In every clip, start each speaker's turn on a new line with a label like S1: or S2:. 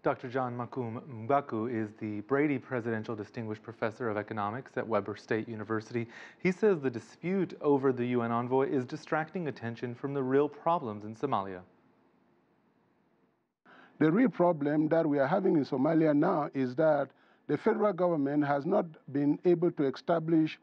S1: Dr. John Mukum Mbaku is the Brady Presidential Distinguished Professor of Economics at Weber State University. He says the dispute over the UN envoy is distracting attention from the real problems in Somalia.
S2: The real problem that we are having in Somalia now is that the federal government has not been able to establish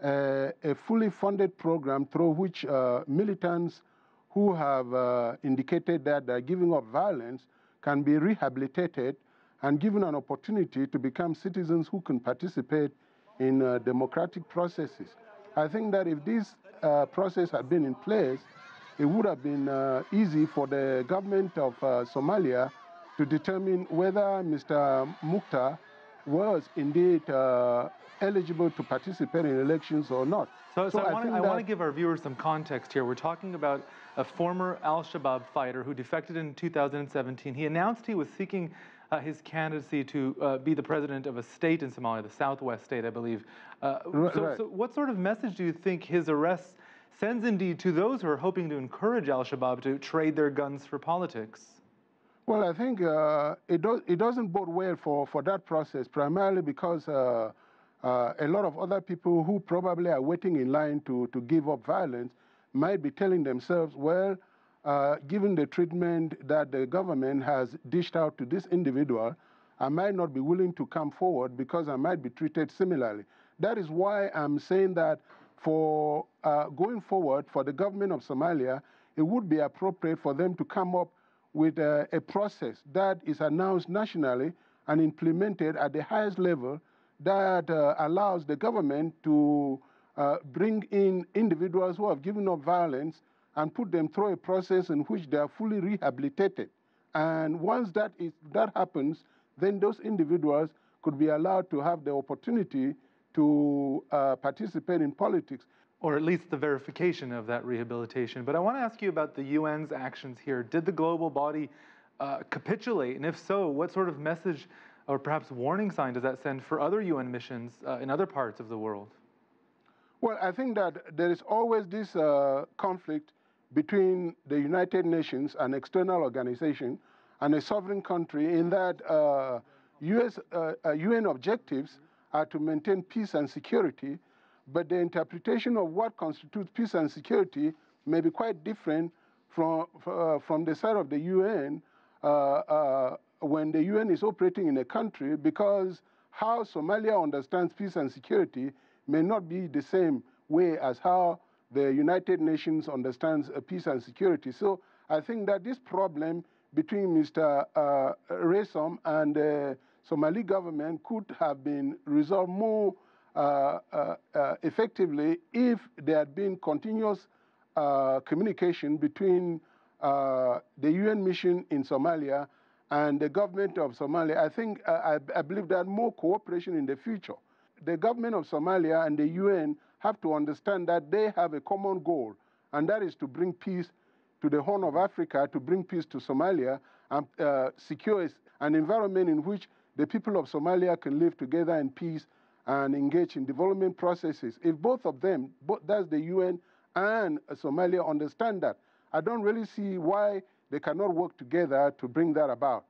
S2: a fully funded program through which militants who have indicated that they're giving up violence can be rehabilitated and given an opportunity to become citizens who can participate in democratic processes. I think that if this process had been in place, it would have been easy for the government of Somalia to determine whether Mr. Mukhtar was indeed eligible to participate in elections or not.
S1: So I want to give our viewers some context here. We're talking about a former al-Shabaab fighter who defected in 2017. He announced he was seeking his candidacy to be the president of a state in Somalia, the southwest state, I believe. So what sort of message do you think his arrest sends indeed to those who are hoping to encourage al-Shabaab to trade their guns for politics?
S2: Well, I think it doesn't bode well for that process, primarily because a lot of other people who probably are waiting in line to give up violence might be telling themselves, well, given the treatment that the government has dished out to this individual, I might not be willing to come forward because I might be treated similarly. That is why I'm saying that for going forward, for the government of Somalia, it would be appropriate for them to come up with a process that is announced nationally and implemented at the highest level that allows the government to bring in individuals who have given up violence and put them through a process in which they are fully rehabilitated. And once that happens, then those individuals could be allowed to have the opportunity to participate in politics.
S1: Or at least the verification of that rehabilitation. But I want to ask you about the UN's actions here. Did the global body capitulate? And if so, what sort of message or perhaps warning sign does that send for other UN missions in other parts of the world?
S2: Well, I think that there is always this conflict between the United Nations, an external organization, and a sovereign country in that UN objectives are to maintain peace and security, but the interpretation of what constitutes peace and security may be quite different from the side of the UN when the UN is operating in a country, because how Somalia understands peace and security may not be the same way as how the United Nations understands peace and security. So I think that this problem between Mr. Resom and the Somali government could have been resolved more effectively if there had been continuous communication between the UN mission in Somalia and the government of Somalia. I think, I believe that more cooperation in the future. The government of Somalia and the UN have to understand that they have a common goal, and that is to bring peace to the Horn of Africa, to bring peace to Somalia, and secure an environment in which the people of Somalia can live together in peace and engage in development processes. If both of them, that's the UN and Somalia, understand that, I don't really see why they cannot work together to bring that about.